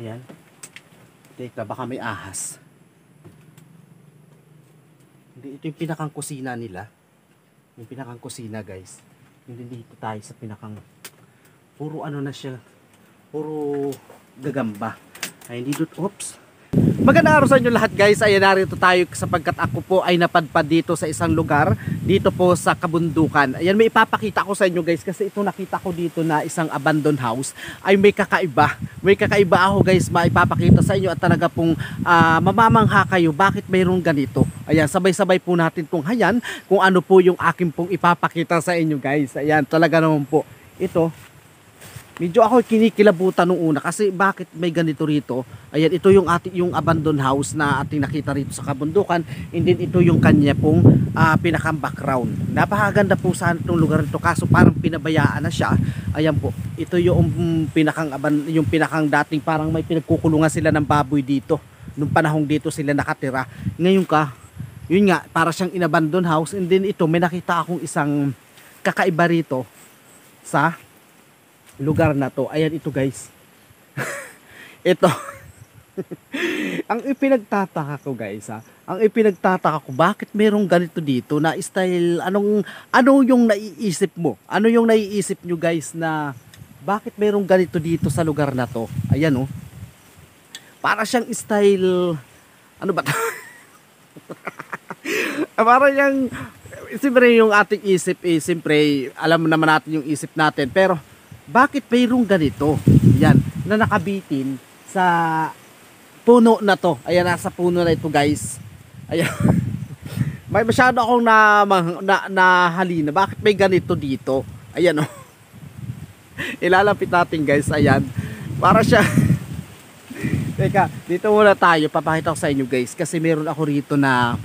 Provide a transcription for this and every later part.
Ayan. Teka, baka may ahas. Hindi, ito yung pinakang kusina nila. Yung pinakang kusina, guys. Hindi dito tayo sa pinakang puro ano na siya. Puro gagamba. Ay, hindi dito. Oops. Magandang araw sa inyo lahat, guys. Ayan, narito tayo sapagkat ako po ay napadpad dito sa isang lugar, dito po sa kabundukan. Ayan, may ipapakita ko sa inyo, guys, kasi ito nakita ko dito na isang abandoned house ay may kakaiba. May kakaiba ako, guys, maipapakita sa inyo at talaga pong mamamangha kayo bakit mayroong ganito. Ayan, sabay-sabay po natin kung hayan kung ano po yung akin pong ipapakita sa inyo, guys. Ayan, talaga naman po. Ito, medyo ako kinikilabutan nung una kasi bakit may ganito rito. Ayan, ito yung yung abandoned house na ating nakita rito sa kabundukan. And then ito yung kanya pong pinakang background. Napakaganda po sa itong lugar nito kaso parang pinabayaan na siya. Ayan po, ito yung pinakang dating parang may pinagkukulungan sila ng baboy dito. Nung panahong dito sila nakatira. Ngayon yun nga, para siyang inabandoned house. And then ito, may nakita akong isang kakaiba rito sa lugar na to. Ayan ito, guys. Ito. Ang ipinagtataka ko, guys, ang ipinagtataka ko bakit merong ganito dito na style, ano yung naiisip mo? Ano yung naiisip nyo, guys, na bakit merong ganito dito sa lugar na to? Ayan, oh. Para siyang style, ano ba? Para siyang siyempre yung ating isip siyempre alam naman natin yung isip natin, pero bakit mayroong ganito? Yan, na nakabitin sa puno na to. Ayan, nasa puno na ito, guys. Ayan. May masyado akong nahalina. Bakit may ganito dito? Ayan, oh. Ilalapit natin, guys. Ayan. Para siya. Teka, dito muna tayo. Papakita ko sa inyo, guys. Kasi meron ako rito na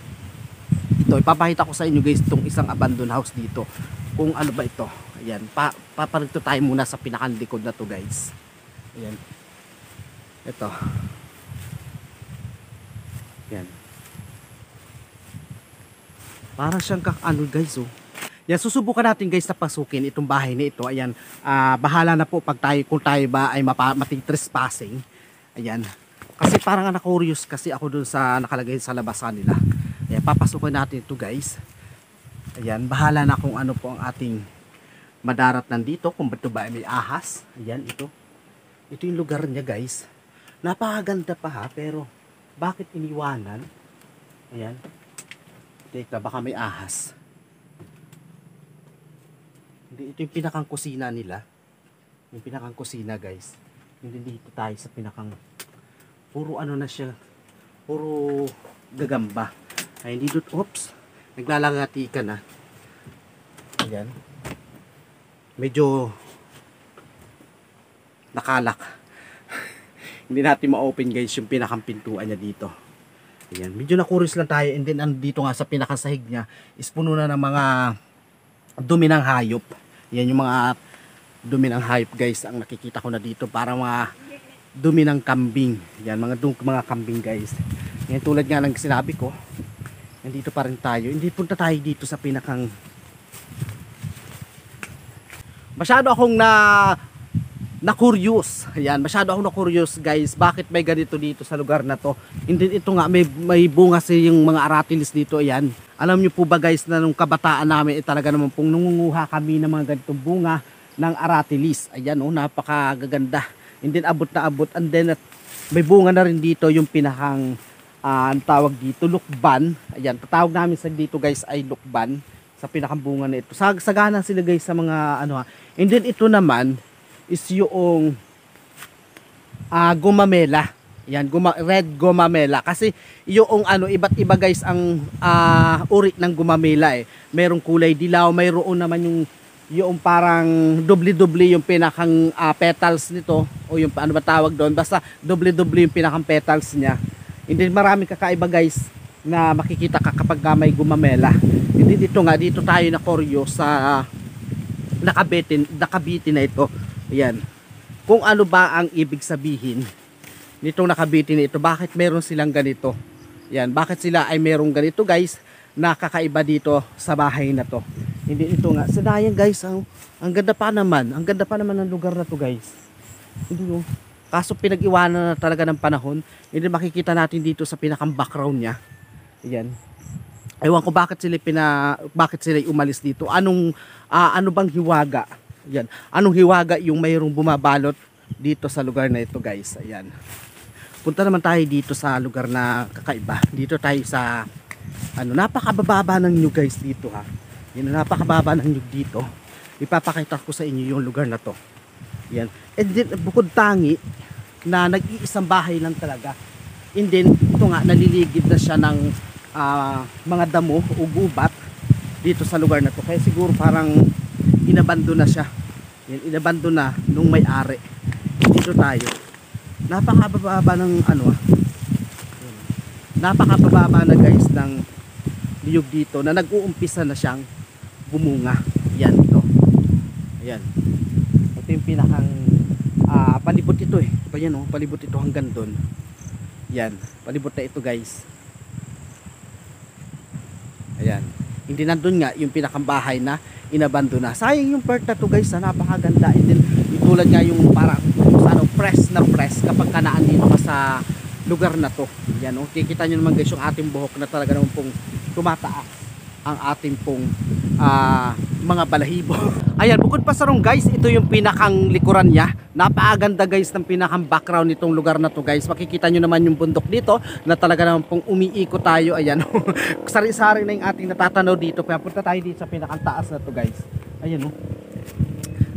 ito. Ipapakita ko sa inyo, guys, itong isang abandoned house dito. Kung ano ba ito. Ayan, paparito tayo muna sa pinakalikod na to, guys. Ayan. Ito. Ayan. Para siyang ano, guys, oh. Yan, susubukan natin, guys, na pasukin itong bahay na ito. Ayan, bahala na po kung tayo ba ay mating trespassing. Ayan. Kasi parang na-curious kasi ako dun sa nakalagay sa labasan nila. Ayan, papasukin natin ito, guys. Ayan, bahala na kung ano po ang ating madarat nandito, kung ba't ba may ahas. Ayan, ito yung lugar niya, guys. Napakaganda pa, ha, pero bakit iniwanan? Ayan, teka, baka may ahas. Hindi, ito yung pinakang kusina nila, yung pinakang kusina, guys. Hindi, dito tayo sa pinakang puro ano na siya, puro gagamba. Ay, hindi dito, oops, naglalagati ka na. Ayan, medyo nakalak. Hindi natin ma-open, guys, yung pinakang pintuan niya dito. Ayan, medyo na-curious lang tayo. And then andito nga sa pinakasahig niya is puno na ng mga dumi ng hayop. Yan yung mga dumi ng hayop, guys, ang nakikita ko na dito. Para mga dumi ng kambing. Yan, mga kambing, guys. Yan, tulad nga ng sinabi ko. Nandito pa rin tayo. Hindi, punta tayo dito sa pinakang masyado akong na-curious. Ayan, masyado akong na-curious, guys. Bakit may ganito dito sa lugar na to? Hindi, ito nga, may bunga yung mga aratilis dito. Ayan. Alam nyo po ba, guys, na nung kabataan namin, talaga naman pong nangunguha kami ng mga ganitong bunga ng aratilis. Ayan, oh, napakagaganda. And then, abot na abot. And then, may bunga na rin dito yung pinakang, ang tawag dito, lukban. Ayan, tatawag namin sa dito, guys, ay lukban. Sa pinakambunga na ito. Sagana sila, guys, sa mga ano, ha. And then ito naman is yung gumamela. Yan, red gumamela. Kasi yung ano, iba't iba, guys, ang uri ng gumamela, eh. Merong kulay dilaw, mayroon naman yung parang doble-doble yung pinakang petals nito, o yung ano ba tawag doon, basta doble-doble yung pinakang petals niya. And then maraming kakaiba, guys, na makikita ka kapag may gumamela. Hindi, dito nga, dito tayo na curious sa nakabitin na ito. Ayan, kung ano ba ang ibig sabihin nitong nakabitin na ito, bakit meron silang ganito. Ayan, bakit sila ay merong ganito, guys, nakakaiba dito sa bahay na to. Hindi, ito nga, sinayan, guys, ang ganda pa naman ng lugar na to, guys. Hindi, Kaso pinag-iwanan na talaga ng panahon. Hindi makikita natin dito sa pinakang background niya. Ayan. Ewan ko bakit sila umalis dito. Ano bang hiwaga? Ayan. Anong hiwaga yung mayroong bumabalot dito sa lugar na ito, guys? Ayan. Punta naman tayo dito sa lugar na kakaiba. Dito tayo sa napakababa ng nyug, guys, dito ha. Yan, napakababa ng nyug dito. Ipapakita ko sa inyo yung lugar na to. Yan. And then bukod tangi na nag-iisang bahay lang talaga. And then ito nga naliligid na siya ng mga damo o gubat dito sa lugar na to. Kaya siguro parang inabando na siya. Yan, inabando na nung may-ari. Dito tayo. Napakababa ng napakababa na, guys, ng niyog dito na nag-uumpisa na siyang bumunga. Yan ito. Ayan. Ito yung pinakang palibot ito eh. Ayan, palibot ito hanggang doon. Yan, palibot na ito, guys. Ayan. Hindi nandun nga yung pinakang bahay na inabando na. Sayang yung part na to, guys, napakaganda. And then tulad nga yung parang press na press kapag kanaan dito ka sa lugar na to. Yan, kikita nyo naman, guys, yung ating buhok na talaga naman pong tumataas ang ating pong mga balahibo. Ayan, bukod pa sa rong, guys, ito yung pinakang likuran niya. Napakaganda, guys, ng pinakang background nitong lugar na to, guys. Makikita nyo naman yung bundok dito na talaga naman pong umiikot tayo. Ayan, sari-sari na yung ating natatanaw dito. Kaya punta tayo dito sa pinakang taas na to, guys. Ayan,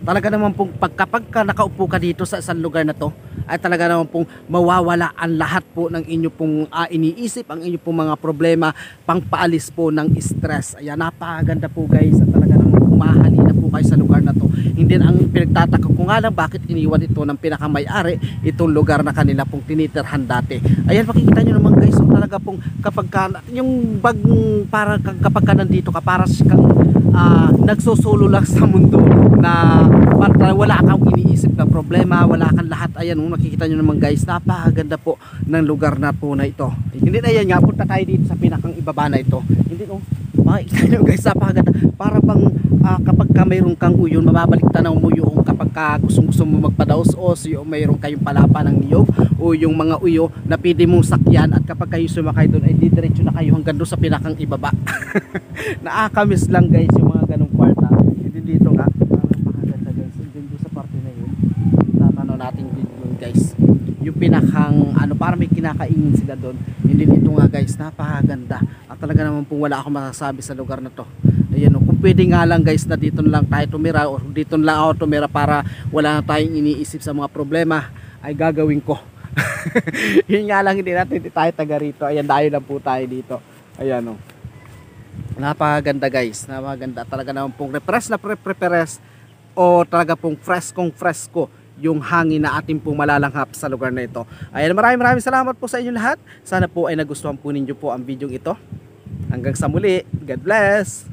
talaga naman pong kapag nakaupo ka dito sa isang lugar na to, ay talaga naman pong mawawala ang lahat po ng inyo pong iniisip, ang inyo pong mga problema, pangpaalis po ng stress. Ayan, napakaganda po, guys, at talaga naman umahali na po kayo sa lugar na to. Hindi ang pinagtataka ko nga lang bakit iniwan ito ng pinakamay-ari itong lugar na kanila pong tinitirhan dati. Ayan, makikita nyo naman, guys, talaga pong yung para kapag ka nandito ka, para kang nagsusulo lang sa mundo na wala kang iniisip na problema, wala kang lahat. Ayan, makikita nyo naman, guys, napakaganda po ng lugar na po na ito. Hindi na yan nga, punta tayo dito sa pinakang ibaba na ito. Hindi makikita nyo, guys, napakaganda. Para bang kapag ka mayroon kang uyon, mababalik tanaw mo yung kapag ka gusto mo magpadaos o yung mayroon kayong palapa ng niyog o yung mga uyo na pwede mong sakyan, at kapag kayo sumakay doon ay didiretso na kayo hanggang doon sa pinakang ibaba. Nakakamiss lang, guys, yung mga ganong kwarta. Hindi dito nga, napakaganda, guys. Hindi doon sa parte na yun, tatanaw natin dito, guys, yung pinakang para may kinakaingin sila doon. Hindi dito nga, guys, napakaganda. At talaga naman pong wala akong masasabi sa lugar na to. Ayan, kung pwede nga lang, guys, na dito lang tayo tumira o dito lang ako tumira para wala na tayong iniisip sa mga problema, ay gagawin ko. Yun nga lang, hindi tayo taga rito. Ayan, dahil lang po tayo dito. Ayan, napakaganda, guys, napakaganda. Talaga naman pong prepares o talaga pong freskong-fresko yung hangin na ating pong malalanghap sa lugar na ito. Ayan, maraming salamat po sa inyo lahat. Sana po ay nagustuhan po ninyo po ang video ito. Hanggang sa muli, God bless!